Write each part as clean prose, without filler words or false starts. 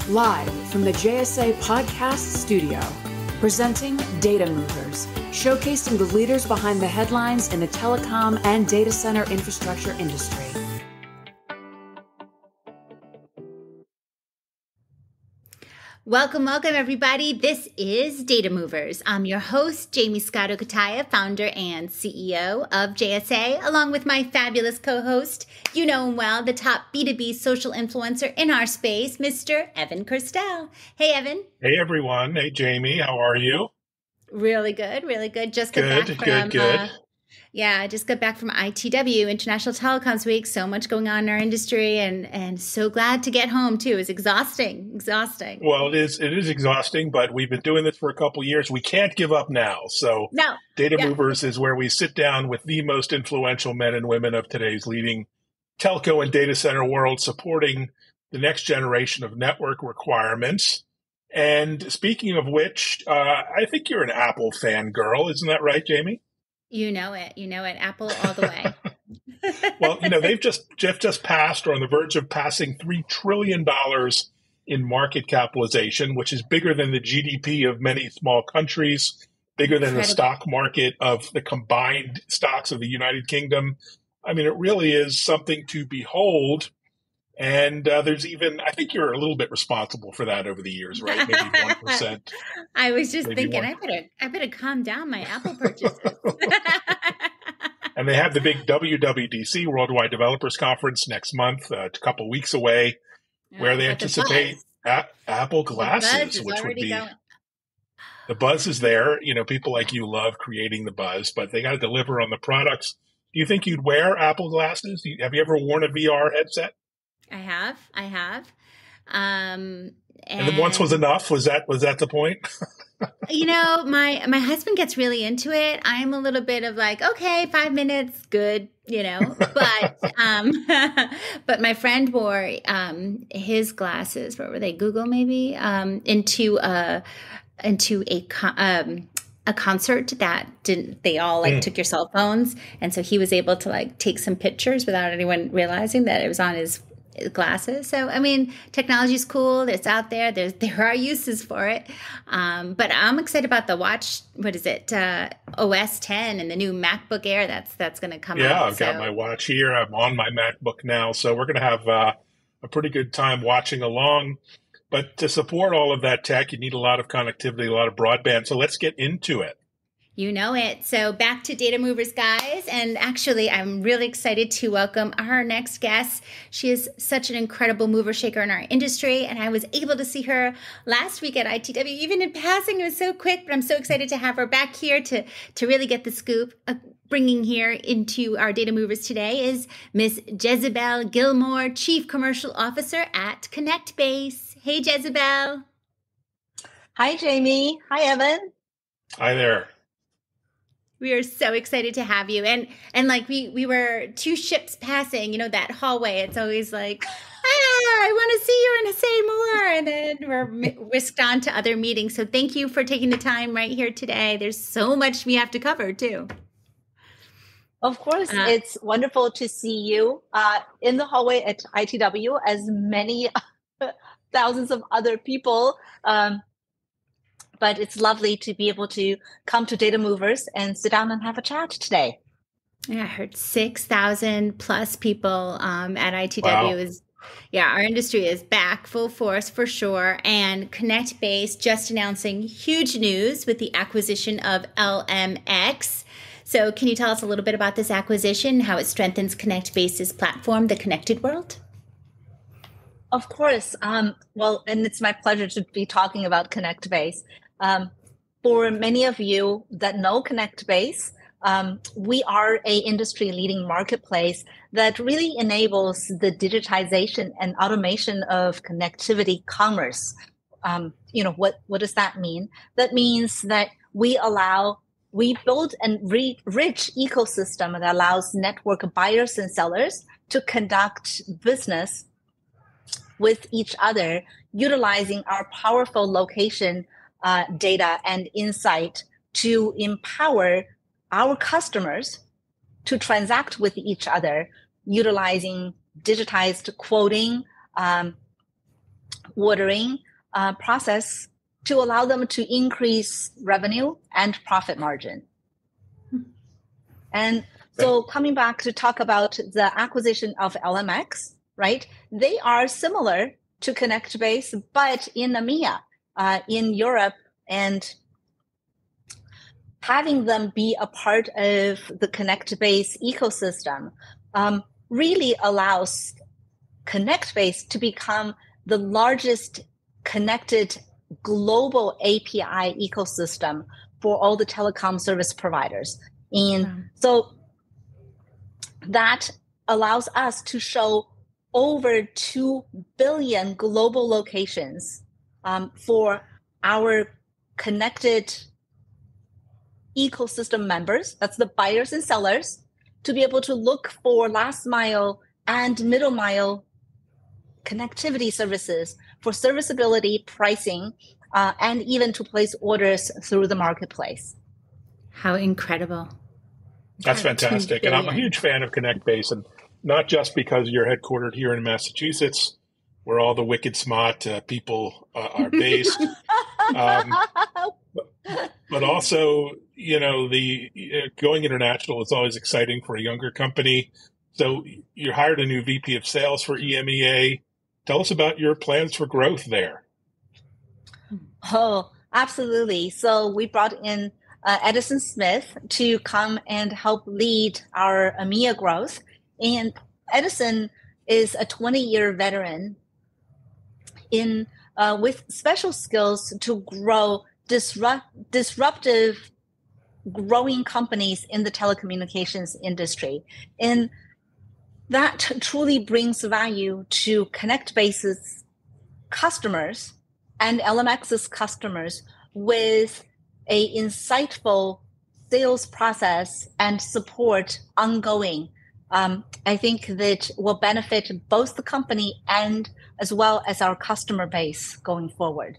Live from the JSA Podcast Studio, presenting Data Movers, showcasing the leaders behind the headlines in the telecom and data center infrastructure industry. Welcome, everybody. This is Data Movers. I'm your host, Jamie Scotto-Kataya, founder and CEO of JSA, along with my fabulous co-host, you know him well, the top B2B social influencer in our space, Mr. Evan Kirstel. Hey, Evan. Hey, everyone. Hey, Jamie. How are you? Really good, really good. Just got back from good. I just got back from ITW, International Telecoms Week. So much going on in our industry, and so glad to get home too. It's exhausting. Well, it is exhausting, but we've been doing this for a couple of years. We can't give up now. So Data Movers is where we sit down with the most influential men and women of today's leading telco and data center world, supporting the next generation of network requirements. And speaking of which, I think you're an Apple fangirl. Isn't that right, Jamie? You know it. Apple all the way. Well, they've just passed or on the verge of passing $3 trillion in market capitalization, which is bigger than the GDP of many small countries, bigger than the stock market of the combined stocks of the United Kingdom. I mean, it really is something to behold. And there's even, I think you're a little bit responsible for that over the years, right? Maybe 1%. I was just thinking, I better calm down my Apple purchases. And they have the big WWDC, Worldwide Developers Conference, next month, a couple weeks away, where they anticipate Apple glasses, which would be going. The buzz is there. People like you love creating the buzz, but they got to deliver on the products. Do you think you'd wear Apple glasses? Have you ever worn a VR headset? I have. And then once was enough? Was that the point? My husband gets really into it. I'm a little bit of like, okay, 5 minutes, good, but but my friend wore his glasses. What were they? Google maybe into a concert that they all took your cell phones, and so he was able to take some pictures without anyone realizing that it was on his glasses. So, I mean, technology is cool. It's out there. There are uses for it. But I'm excited about the watch. What is it? OS 10 and the new MacBook Air that's going to come out. Yeah, I've got my watch here. I'm on my MacBook now. So we're going to have a pretty good time watching along. But to support all of that tech, you need a lot of connectivity, a lot of broadband. So let's get into it. You know it. So back to Data Movers, guys. And actually, I'm really excited to welcome our next guest. She is such an incredible mover shaker in our industry. And I was able to see her last week at ITW, even in passing. It was so quick, but I'm so excited to have her back here to really get the scoop. Bringing here into our Data Movers today is Miss Jezzibell Gilmore, Chief Commercial Officer at Connectbase. Hey, Jezzibell. Hi, Jamie. Hi, Evan. Hi there. We are so excited to have you. And we were two ships passing, that hallway. It's always like, I want to see you and say more. And then we're whisked on to other meetings. So thank you for taking the time right here today. There's so much we have to cover too. Of course, it's wonderful to see you in the hallway at ITW, as many thousands of other people. But it's lovely to be able to come to Data Movers and sit down and have a chat today. Yeah, I heard 6,000 plus people at ITW. Wow. Our industry is back full force for sure. And Connectbase just announcing huge news with the acquisition of LMX. So can you tell us a little bit about this acquisition, how it strengthens Connectbase's platform, the Connected World? Of course. And it's my pleasure to be talking about Connectbase. For many of you that know Connectbase, we are an industry-leading marketplace that really enables the digitization and automation of connectivity commerce. What does that mean? That means that we build a rich ecosystem that allows network buyers and sellers to conduct business with each other, utilizing our powerful location data and insight to empower our customers to transact with each other, utilizing digitized quoting, ordering process to allow them to increase revenue and profit margin. And so coming back to talk about the acquisition of LMX, right? They are similar to Connectbase, but in EMEA, in Europe, and having them be a part of the Connectbase ecosystem really allows Connectbase to become the largest connected global API ecosystem for all the telecom service providers. And so that allows us to show over 2 billion global locations for our connected ecosystem members, that's the buyers and sellers, to be able to look for last mile and middle mile connectivity services for serviceability, pricing, and even to place orders through the marketplace. How incredible. That's fantastic. And I'm a huge fan of Connectbase, and not just because you're headquartered here in Massachusetts, where all the wicked smart people are based, but also, going international is always exciting for a younger company. So you hired a new VP of sales for EMEA. Tell us about your plans for growth there. Oh, absolutely. So we brought in Edison Smith to come and help lead our EMEA growth. And Edison is a 20-year veteran with special skills to grow disruptive growing companies in the telecommunications industry. And that truly brings value to Connectbase's customers and LMX's customers with a insightful sales process and support ongoing. I think that will benefit both the company and as well as our customer base going forward.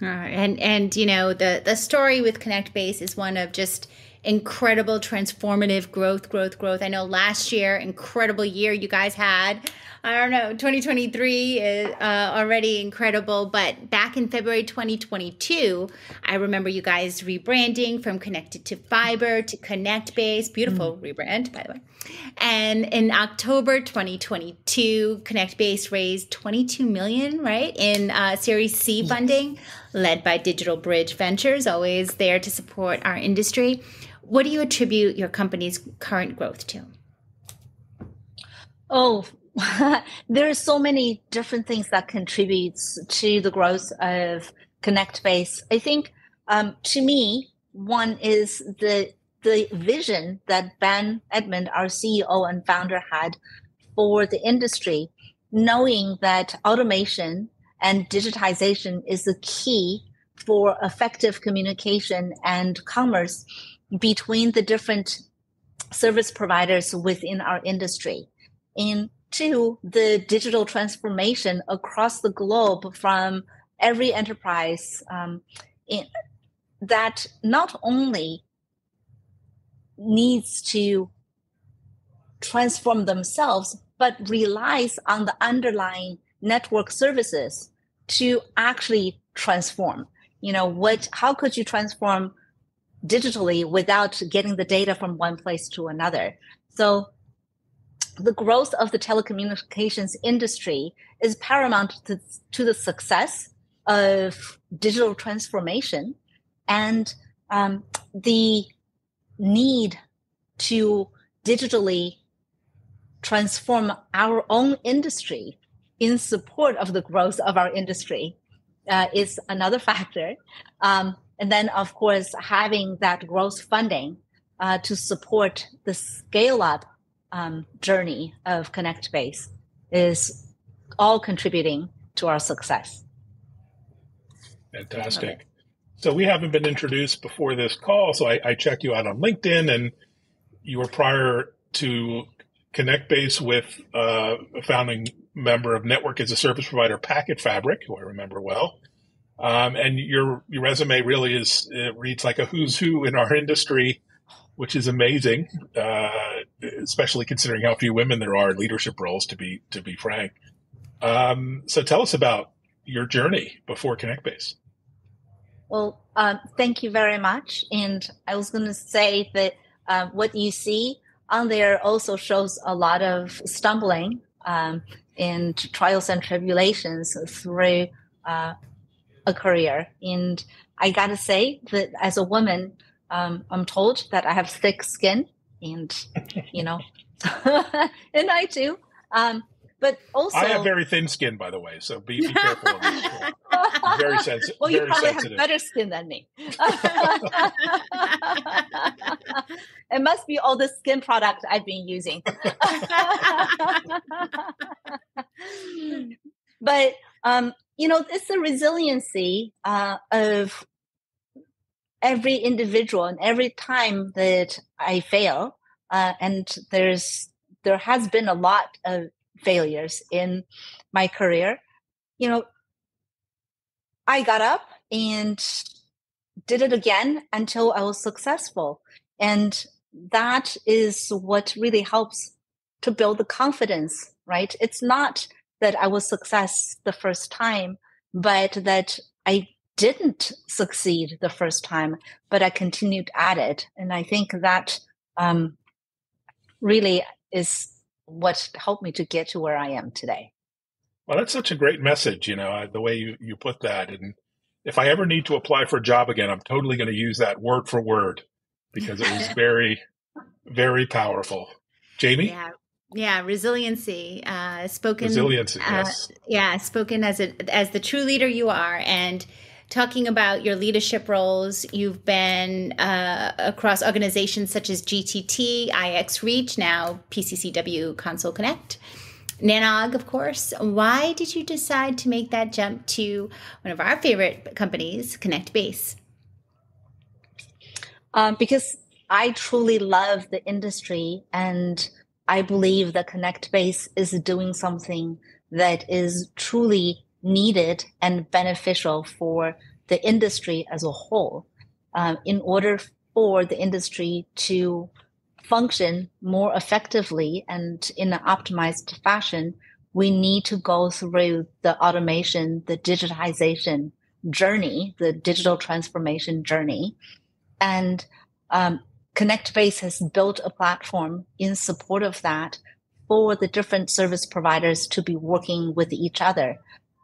And the story with Connectbase is one of just incredible transformative growth. I know last year, incredible year you guys had. I don't know, 2023 is already incredible, but back in February 2022, I remember you guys rebranding from Connected to Fiber to Connectbase. Beautiful rebrand, by the way. And in October 2022, Connectbase raised $22 million, right, in Series C funding, led by Digital Bridge Ventures, always there to support our industry. What do you attribute your company's current growth to? Oh, there are so many different things that contributes to the growth of Connectbase. I think, to me, one is the vision that Ben Edmond, our CEO and founder, had for the industry, knowing that automation and digitization is the key for effective communication and commerce between the different service providers within our industry. And two, the digital transformation across the globe from every enterprise that not only needs to transform themselves, but relies on the underlying network services to actually transform. How could you transform digitally without getting the data from one place to another? So the growth of the telecommunications industry is paramount to the success of digital transformation, and the need to digitally transform our own industry in support of the growth of our industry is another factor. And then, of course, having that growth funding to support the scale-up journey of Connectbase is all contributing to our success. Fantastic. So we haven't been introduced before this call, so I checked you out on LinkedIn, and you were prior to Connectbase with a founding member of network as a service provider, Packet Fabric, who I remember well. And your resume really reads like a who's who in our industry, which is amazing, especially considering how few women there are in leadership roles, to be frank. So tell us about your journey before Connectbase. Well, thank you very much. And I was going to say that what you see on there also shows a lot of stumbling and trials and tribulations through a career. And I got to say that as a woman, I'm told that I have thick skin, and and I do. But also, I have very thin skin, by the way, so be careful of this. Very sensitive. Well, you probably have better skin than me. It must be all the skin products I've been using. But it's the resiliency of every individual, and every time that I fail, and there has been a lot of failures in my career. I got up and did it again until I was successful. And that is what really helps to build the confidence, right? It's not that I was success the first time, but that I didn't succeed the first time, but I continued at it. And I think that really is what helped me to get to where I am today. Well, that's such a great message, the way you put that. And if I ever need to apply for a job again, I'm totally going to use that word for word, because it was very, very powerful. Jamie? Yeah, resiliency. Spoken. Resiliency, yes. Yeah, spoken as the true leader you are, and talking about your leadership roles. You've been across organizations such as GTT, IX Reach, now PCCW Console Connect, Nanog, of course. Why did you decide to make that jump to one of our favorite companies, Connectbase? Because I truly love the industry, and I believe that Connectbase is doing something that is truly needed and beneficial for the industry as a whole. In order for the industry to function more effectively and in an optimized fashion, we need to go through the automation, the digitization journey, the digital transformation journey. And Connectbase has built a platform in support of that for the different service providers to be working with each other.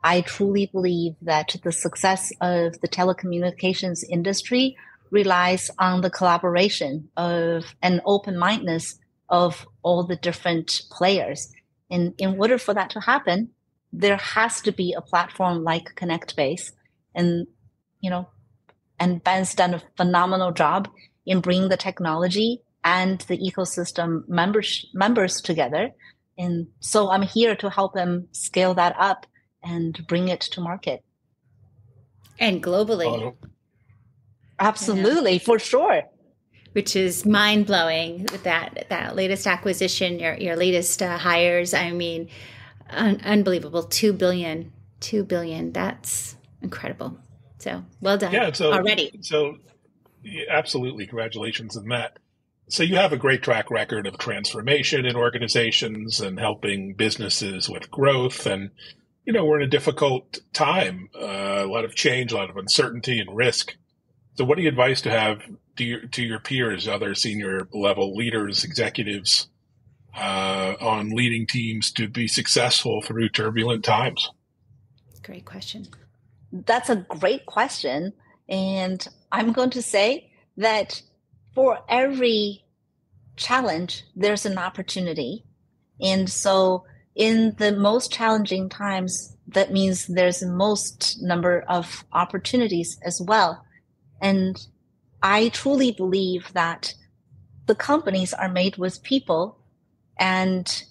I truly believe that the success of the telecommunications industry relies on the collaboration of and open-mindedness of all the different players. And in order for that to happen, there has to be a platform like Connectbase. And, and Ben's done a phenomenal job in bringing the technology and the ecosystem members together. And so I'm here to help him scale that up and bring it to market. And globally. Absolutely, for sure. Which is mind-blowing with that latest acquisition, your latest hires. I mean, unbelievable. $2 billion. That's incredible. So well done. Yeah, already. So absolutely. Congratulations on that. So you have a great track record of transformation in organizations and helping businesses with growth. And, we're in a difficult time, a lot of change, a lot of uncertainty and risk. So what do you advise to have to your peers, other senior level leaders, executives, on leading teams to be successful through turbulent times? Great question. That's a great question. And I'm going to say that for every challenge, there's an opportunity. And so in the most challenging times, that means there's the most number of opportunities as well. And I truly believe that the companies are made with people, and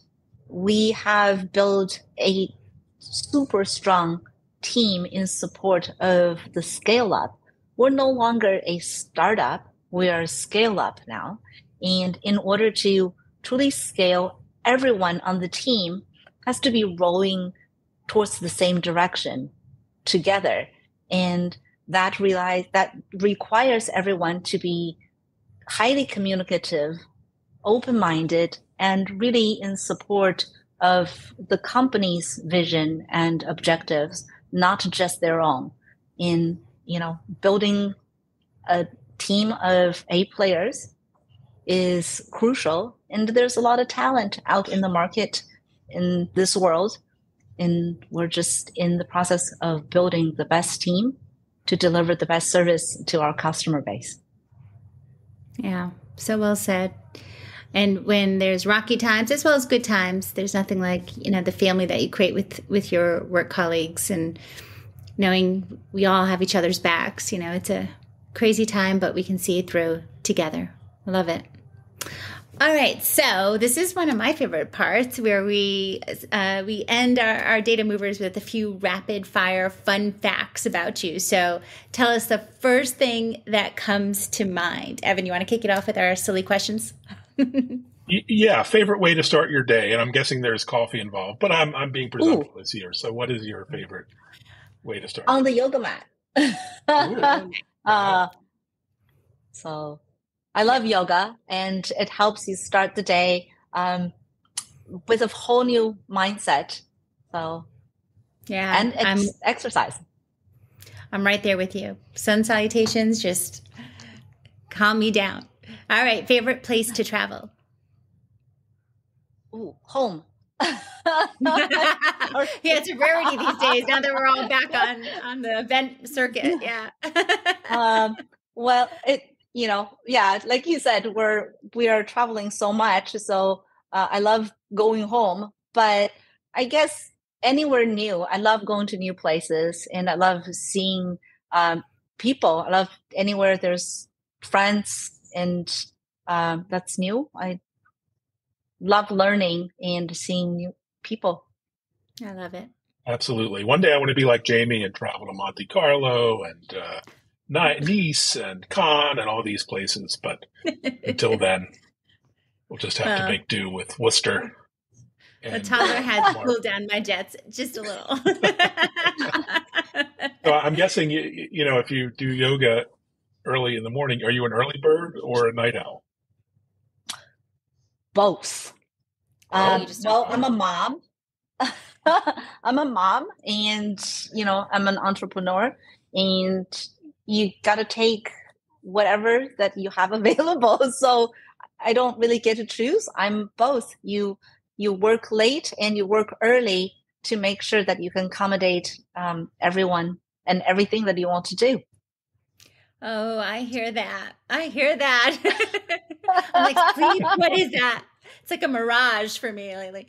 we have built a super strong team in support of the scale up. We're no longer a startup. We are a scale up now. And in order to truly scale, everyone on the team has to be rowing towards the same direction together. And that requires everyone to be highly communicative, open-minded, and really in support of the company's vision and objectives, not just their own, in, building a team of A players is crucial. And there's a lot of talent out in the market in this world. And we're just in the process of building the best team to deliver the best service to our customer base. Yeah, so well said. And when there's rocky times as well as good times, there's nothing like, the family that you create with your work colleagues and knowing we all have each other's backs. It's a crazy time, but we can see it through together. I love it. All right, so this is one of my favorite parts where we end our data movers with a few rapid fire fun facts about you. So tell us the first thing that comes to mind. Evan, you want to kick it off with our silly questions? Yeah, favorite way to start your day, and I'm guessing there's coffee involved, but I'm being presumptuous here. So what is your favorite way to start? On the yoga mat. So I love yoga, and it helps you start the day with a whole new mindset. So, yeah, and exercise. I'm right there with you. Sun salutations just calm me down. All right, favorite place to travel? Ooh, home. Yeah, it's a rarity these days. Now that we're all back on the event circuit, yeah. Well, like you said, we are traveling so much, so I love going home. But I guess anywhere new, I love going to new places, and I love seeing people. I love anywhere there's friends, and that's new. I love learning and seeing new people. I love it. Absolutely. One day I want to be like Jamie and travel to Monte Carlo and Nice and Cannes and all these places. But until then, we'll just have to make do with Worcester. The toddler has cooled down my jets just a little. So I'm guessing, if you do yoga early in the morning, are you an early bird or a night owl? Both. Well, I'm a mom. I'm a mom, and I'm an entrepreneur, and you got to take whatever that you have available. So I don't really get to choose. I'm both. You work late and you work early to make sure that you can accommodate everyone and everything that you want to do. Oh, I hear that. I'm like, please, what is that? It's like a mirage for me lately.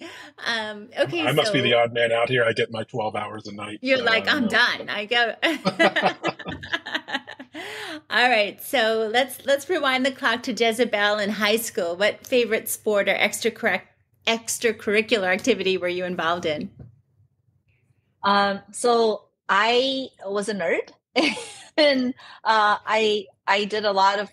Okay, I must be the odd man out here. I get my 12 hours a night. You're like, I'm done. I go. All right, so let's rewind the clock to Jezzibell in high school. What favorite sport or extracurricular activity were you involved in? So I was a nerd, and I did a lot of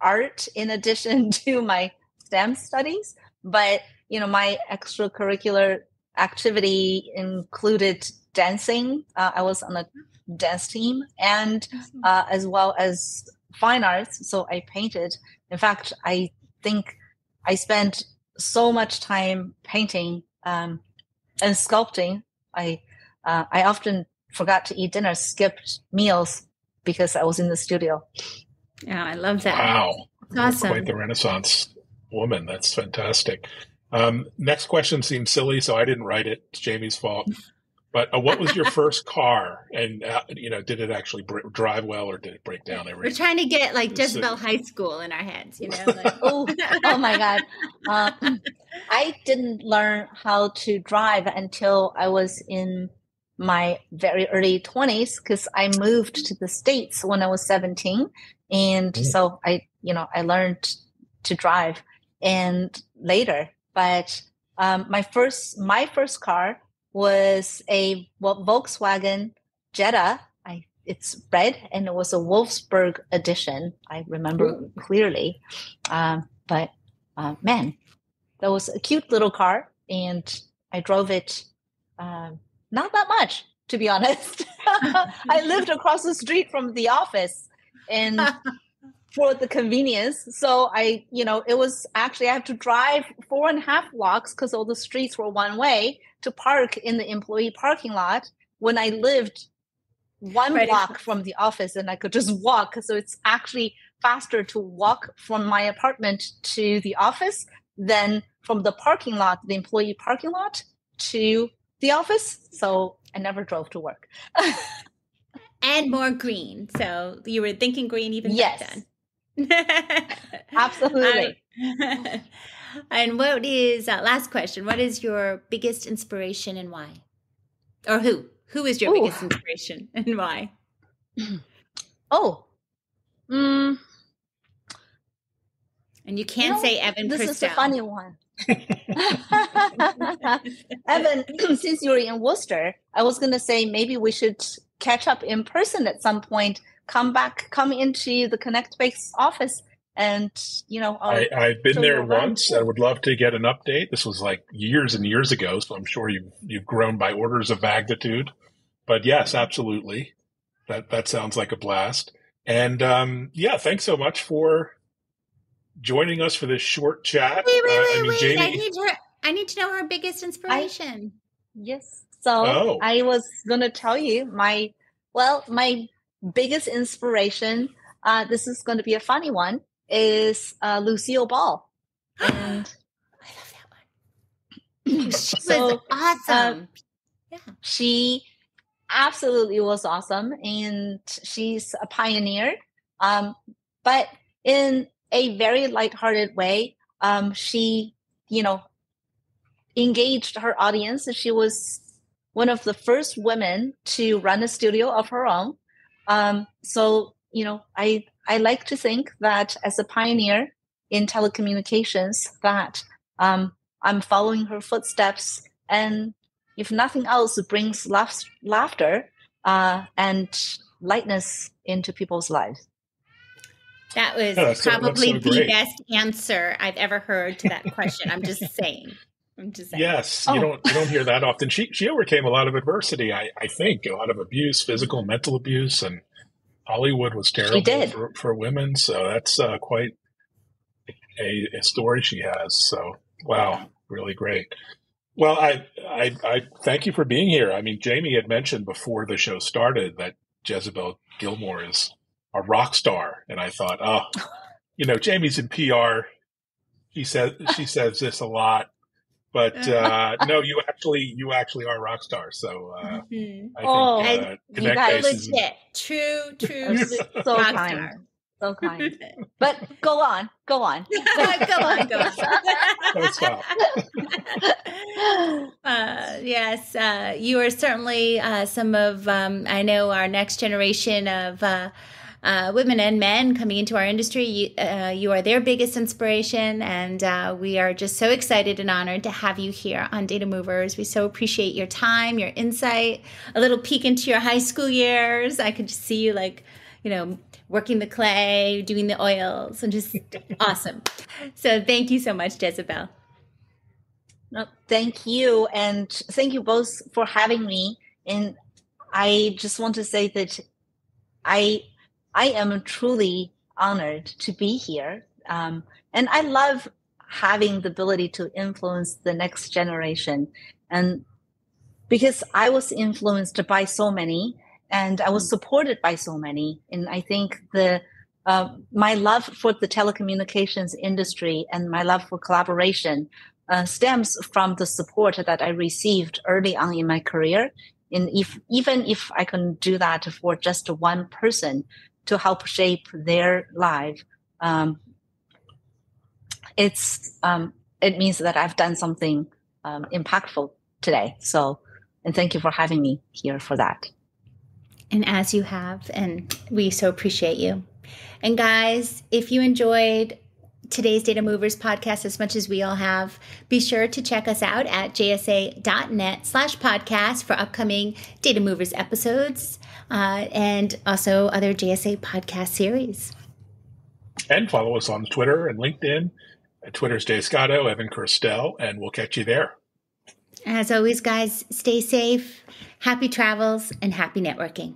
art in addition to my STEM studies. But, my extracurricular activity included dancing. I was on a dance team, and as well as fine arts. So I painted. In fact, I think I spent so much time painting and sculpting. I often forgot to eat dinner, skipped meals because I was in the studio. Yeah, I love that. Wow. That's awesome. Quite the Renaissance woman. That's fantastic. Next question seems silly, so I didn't write it. It's Jamie's fault. But what was your first car? And, did it actually drive well, or did it break down? We're trying to get like Jezzibell High School in our heads, Like. oh my God. I didn't learn how to drive until I was in my very early 20s, because I moved to the States when I was 17. And so I learned to drive and later. But my first car was a Volkswagen Jetta. It's red, and it was a Wolfsburg edition. I remember clearly. But man, that was a cute little car, and I drove it not that much, to be honest. I lived across the street from the office, and for the convenience. So it was actually, I have to drive 4.5 blocks because all the streets were one way to park in the employee parking lot when I lived one block from the office and I could just walk. So it's actually faster to walk from my apartment to the office than from the parking lot, the employee parking lot, to the office. So I never drove to work. And more green. So you were thinking green even back then. Absolutely. And what is, last question, what is your biggest inspiration and why? Or who? Who is your biggest inspiration and why? And you can't say Evan This Christel. is a funny one. Evan, since you're in Worcester, I was going to say maybe we should catch up in person at some point. Come into the Connectbase office, and I've been there once. I would love to get an update. This was like years and years ago, so I'm sure you've grown by orders of magnitude. But yes, absolutely, that sounds like a blast. And thanks so much for joining us for this short chat. Wait. Jamie, I need to know her biggest inspiration. Yes. So I was going to tell you my biggest inspiration. This is going to be a funny one. Is Lucille Ball. And I love that one. She was awesome. She absolutely was awesome, and she's a pioneer. But in a very lighthearted way, she, engaged her audience. She was one of the first women to run a studio of her own. I like to think that as a pioneer in telecommunications, that I'm following her footsteps, and if nothing else, it brings laughter and lightness into people's lives. That was probably the best answer I've ever heard to that question. I'm just saying. Yes, you don't hear that often. She overcame a lot of adversity. I think a lot of abuse, physical, mental abuse, and Hollywood was terrible for women. So that's quite a story she has. So wow, really great. Well, I thank you for being here. I mean, Jamie had mentioned before the show started that Jezzibell Gilmore is a rock star, and I thought, Jamie's in PR. She says this a lot. But no, you actually are a rock star. So I think Connectbase is legit, true, so rock kind, star. So kind. But go on. Go on. Don't stop. Yes, you are certainly some of I know our next generation of women and men coming into our industry. You are their biggest inspiration, and we are just so excited and honored to have you here on Data Movers. We so appreciate your time, your insight, a little peek into your high school years. I could just see you working the clay, doing the oils, and just awesome. So thank you so much, Jezzibell. No, thank you, and thank you both for having me. And I just want to say that I am truly honored to be here. And I love having the ability to influence the next generation. And because I was influenced by so many, and I was supported by so many. And I think my love for the telecommunications industry and my love for collaboration stems from the support that I received early on in my career. And even if I can do that for just one person to help shape their life, it means that I've done something impactful today. So, and thank you for having me here for that. And as you have, and we so appreciate you. And guys, if you enjoyed today's Data Movers podcast as much as we all have, be sure to check us out at jsa.net/podcast for upcoming Data Movers episodes and also other JSA podcast series. And follow us on Twitter and LinkedIn. Twitter's Jay Scotto, Evan Kirstel, and we'll catch you there. As always, guys, stay safe, happy travels, and happy networking.